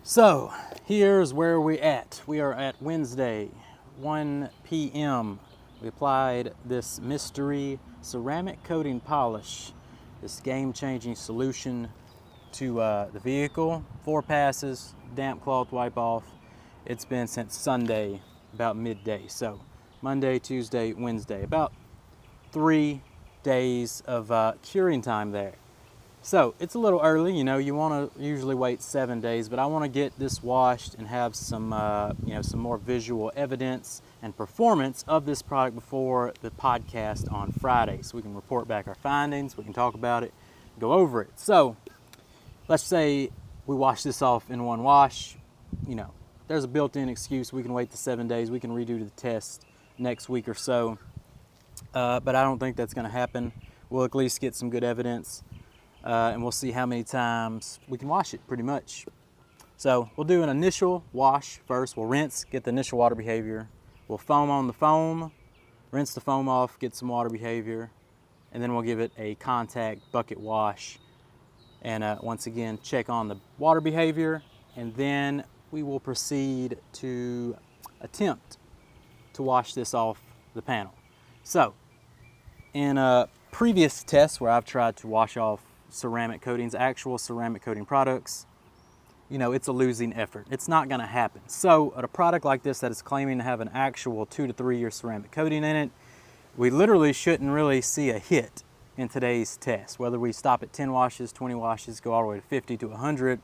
So here's where we're at. We are at Wednesday, 1 p.m. We applied this mystery ceramic coating polish, this game-changing solution to the vehicle. 4 passes, damp cloth wipe off. It's been since Sunday, about midday. So Monday, Tuesday, Wednesday, about 3 days of curing time there. So it's a little early, you want to usually wait 7 days, but I want to get this washed and have some, some more visual evidence and performance of this product before the podcast on Friday. So we can report back our findings, we can talk about it, go over it. So let's say we wash this off in one wash, there's a built-in excuse. We can wait the 7 days, we can redo the test next week or so. But I don't think that's going to happen. We'll at least get some good evidence. And we'll see how many times we can wash it, pretty much. So we'll do an initial wash first. We'll rinse, get the initial water behavior. We'll foam on the foam, rinse the foam off, get some water behavior, and then we'll give it a contact bucket wash. And once again, check on the water behavior, and then we will proceed to attempt to wash this off the panel. So in previous tests where I've tried to wash off ceramic coatings, actual ceramic coating products, it's a losing effort. It's not going to happen. So at a product like this that is claiming to have an actual 2 to 3 year ceramic coating in it, we literally shouldn't really see a hit in today's test. Whether we stop at 10 washes, 20 washes, go all the way to 50 to 100,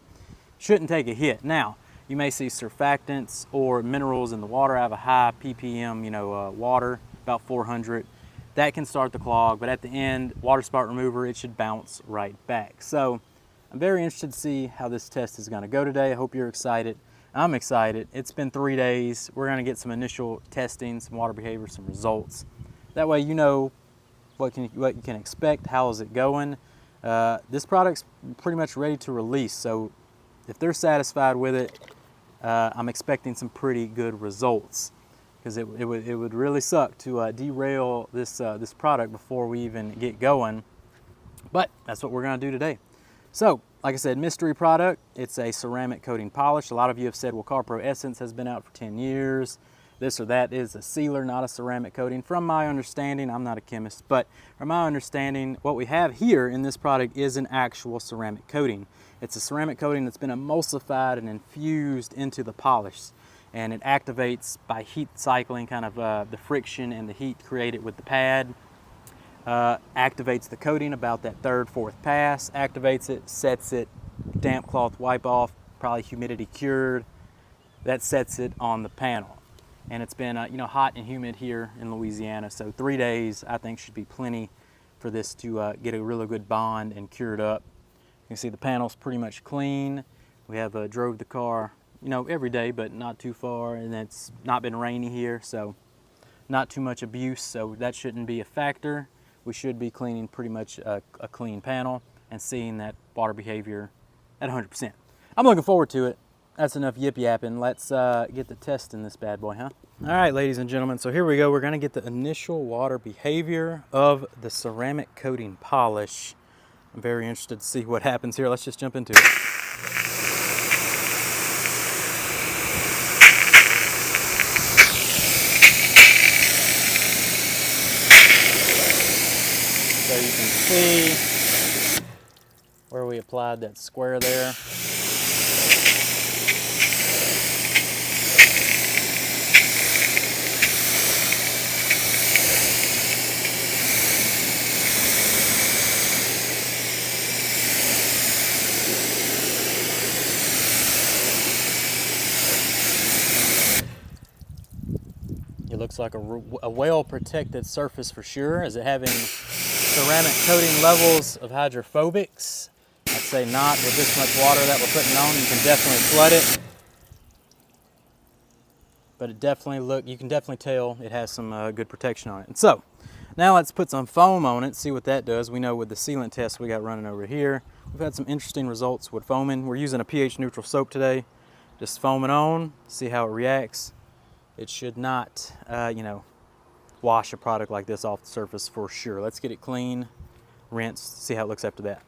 shouldn't take a hit. Now, you may see surfactants or minerals in the water. I have a high ppm, water, about 400. That can start the clog, but at the end, water spout remover, it should bounce right back. So I'm very interested to see how this test is going to go today. I hope you're excited. I'm excited. It's been 3 days. We're going to get some initial testing, some water behavior, some results. That way you know what you can expect, how is it going. This product's pretty much ready to release, so if they're satisfied with it, I'm expecting some pretty good results. Because it would really suck to derail this product before we even get going. But that's what we're going to do today. So, like I said, mystery product. It's a ceramic coating polish. A lot of you have said, well, CarPro Essence has been out for 10 years. This or that is a sealer, not a ceramic coating. From my understanding, I'm not a chemist, but from my understanding, what we have here in this product is an actual ceramic coating. It's a ceramic coating that's been emulsified and infused into the polish. And it activates by heat cycling, kind of the friction and the heat created with the pad. Activates the coating about that 3rd, 4th pass, activates it, sets it, damp cloth wipe off, probably humidity cured. That sets it on the panel. And it's been hot and humid here in Louisiana, so 3 days I think should be plenty for this to get a really good bond and cured up. You can see the panel's pretty much clean. We have drove the car every day, but not too far, and it's not been rainy here, so not too much abuse, so that shouldn't be a factor. We should be cleaning pretty much a clean panel and seeing that water behavior at 100%. I'm looking forward to it. That's enough yip yapping. Let's get the test in this bad boy, huh? All right, ladies and gentlemen, so here we go. We're gonna get the initial water behavior of the ceramic coating polish. I'm very interested to see what happens here. Let's just jump into it. So you can see where we applied that square there. It looks like a well-protected surface for sure. Is it having ceramic coating levels of hydrophobics? I'd say not. With this much water that we're putting on, you can definitely flood it. But you can definitely tell it has some good protection on it. And so, now let's put some foam on it, see what that does. We know with the sealant test we got running over here, we've had some interesting results with foaming. We're using a pH neutral soap today. Just foam it on, see how it reacts. It should not, wash a product like this off the surface for sure. Let's get it clean, rinse, see how it looks after that.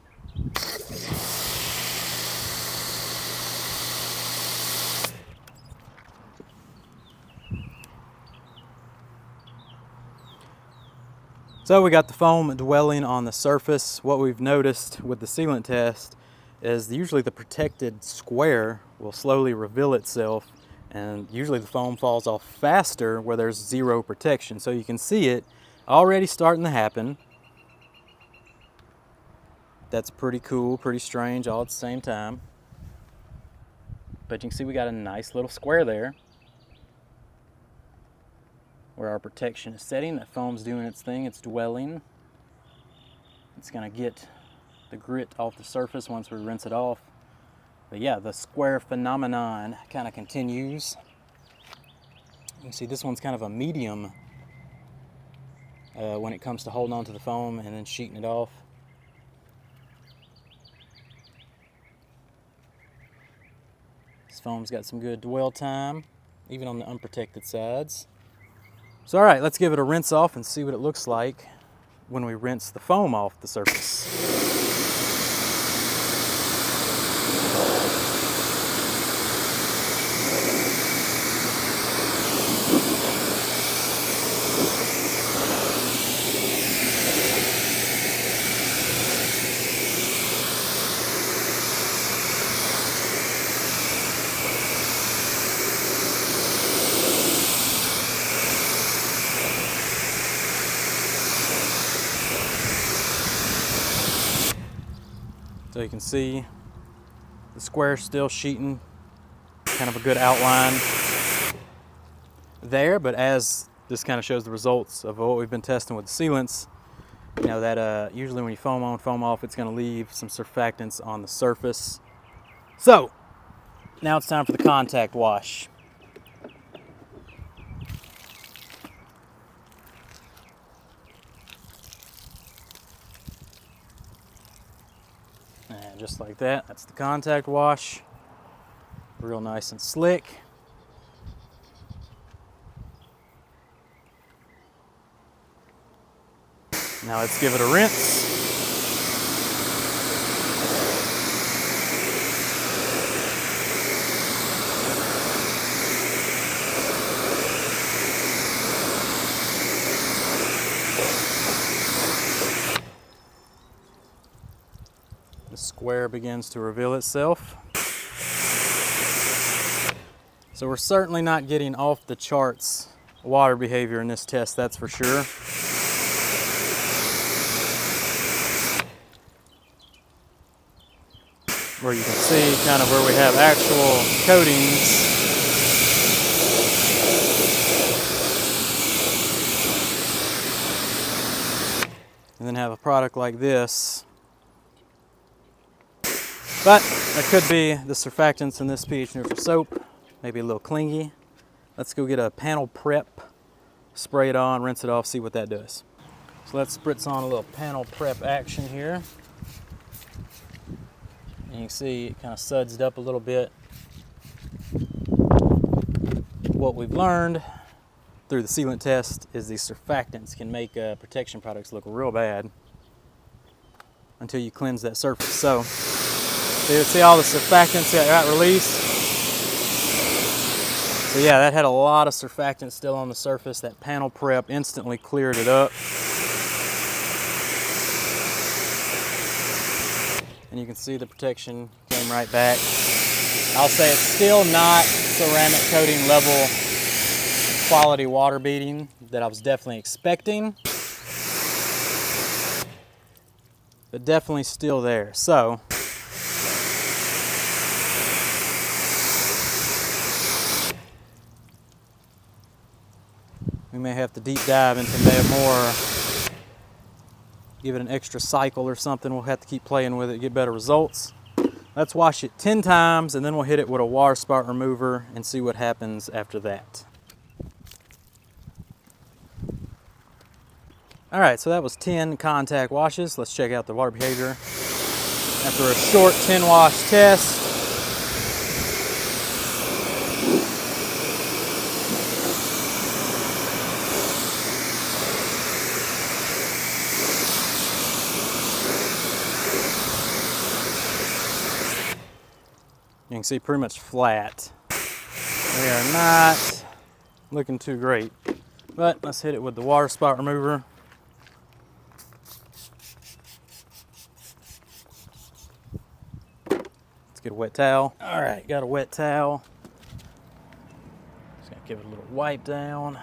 So we got the foam dwelling on the surface. What we've noticed with the sealant test is usually the protected square will slowly reveal itself, and usually the foam falls off faster where there's zero protection. So you can see it already starting to happen. That's pretty cool, pretty strange all at the same time. But you can see we got a nice little square there where our protection is setting. That foam's doing its thing, it's dwelling. It's gonna get the grit off the surface once we rinse it off. But yeah, the square phenomenon kind of continues. You can see this one's kind of a medium when it comes to holding on to the foam and then sheeting it off. This foam's got some good dwell time, even on the unprotected sides. So all right, let's give it a rinse off and see what it looks like when we rinse the foam off the surface. So you can see the square still sheeting, kind of a good outline there, but as this kind of shows the results of what we've been testing with the sealants, you know that usually when you foam on, foam off, it's going to leave some surfactants on the surface. So now it's time for the contact wash. And just like that, that's the contact wash. Real nice and slick. Now let's give it a rinse. The square begins to reveal itself. So we're certainly not getting off the charts water behavior in this test, that's for sure. Where you can see kind of where we have actual coatings. And then have a product like this. But that could be the surfactants in this pH neutral soap, maybe a little clingy. Let's go get a panel prep, spray it on, rinse it off, see what that does. So let's spritz on a little panel prep action here. And you can see it kind of sudsed up a little bit. What we've learned through the sealant test is these surfactants can make protection products look real bad until you cleanse that surface. So you see all the surfactants that got released. So yeah, that had a lot of surfactant still on the surface. That panel prep instantly cleared it up. And you can see the protection came right back. I'll say it's still not ceramic coating level quality water beading that I was definitely expecting, but definitely still there. So we may have to deep dive into more, give it an extra cycle or something. We'll have to keep playing with it to get better results. Let's wash it 10 times and then we'll hit it with a water spot remover and see what happens after that. All right, so that was 10 contact washes. Let's check out the water behavior. After a short 10 wash test, you can see pretty much flat. They are not looking too great, but let's hit it with the water spot remover. Get a wet towel. All right, got a wet towel. Just gonna give it a little wipe down.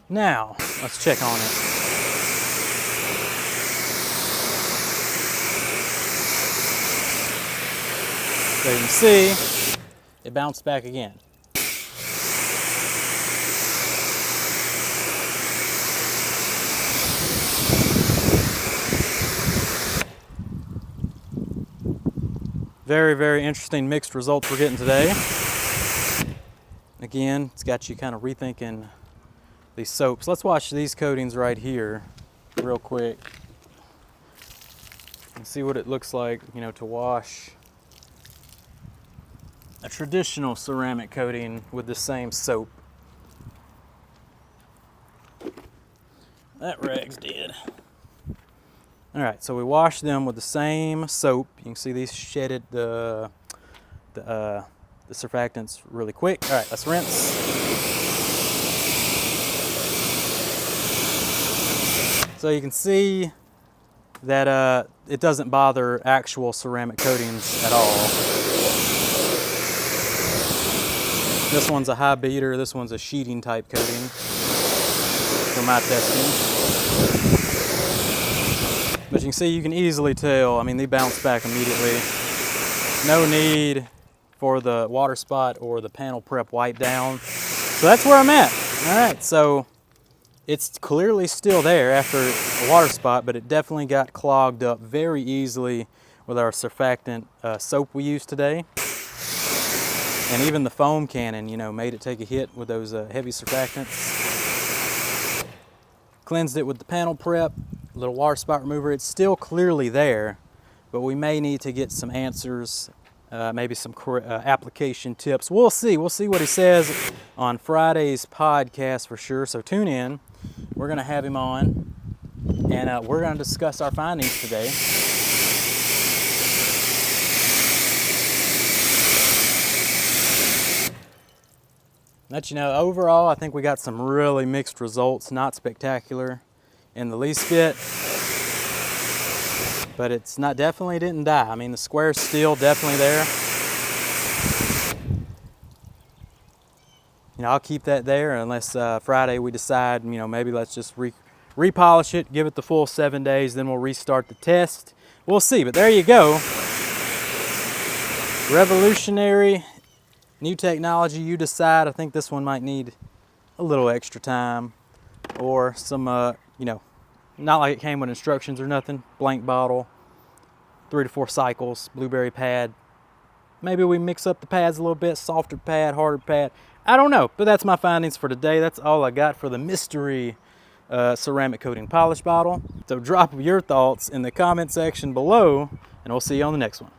Now, let's check on it. So you can see, it bounced back again. Very, very interesting mixed results we're getting today. Again, it's got you kind of rethinking these soaps. Let's watch these coatings right here real quick and see what it looks like, you know, to wash a traditional ceramic coating with the same soap. That rag's dead. All right, so we washed them with the same soap. You can see these shedded the surfactants really quick. All right, let's rinse. So you can see that it doesn't bother actual ceramic coatings at all. This one's a high beater, this one's a sheeting type coating for my testing. But you can see, you can easily tell, I mean, they bounce back immediately. No need for the water spot or the panel prep wipe down. So that's where I'm at. All right, so it's clearly still there after a water spot, but it definitely got clogged up very easily with our surfactant soap we used today. And even the foam cannon, you know, made it take a hit with those heavy surfactants. Cleansed it with the panel prep, little water spot remover. It's still clearly there, but we may need to get some answers, maybe some application tips. We'll see what he says on Friday's podcast for sure. So tune in. We're gonna have him on, and we're gonna discuss our findings today. But you know, overall, I think we got some really mixed results. Not spectacular in the least bit, but it's not, definitely didn't die. I mean, the square's still definitely there. You know, I'll keep that there unless Friday we decide, you know, maybe let's just repolish it, give it the full 7 days, then we'll restart the test. We'll see, but there you go. Revolutionary new technology, you decide. I think this one might need a little extra time or some, you know, not like it came with instructions or nothing. Blank bottle, 3 to 4 cycles, blueberry pad. Maybe we mix up the pads a little bit, softer pad, harder pad. I don't know, but that's my findings for today. That's all I got for the mystery ceramic coating polish bottle. So drop your thoughts in the comment section below, and we'll see you on the next one.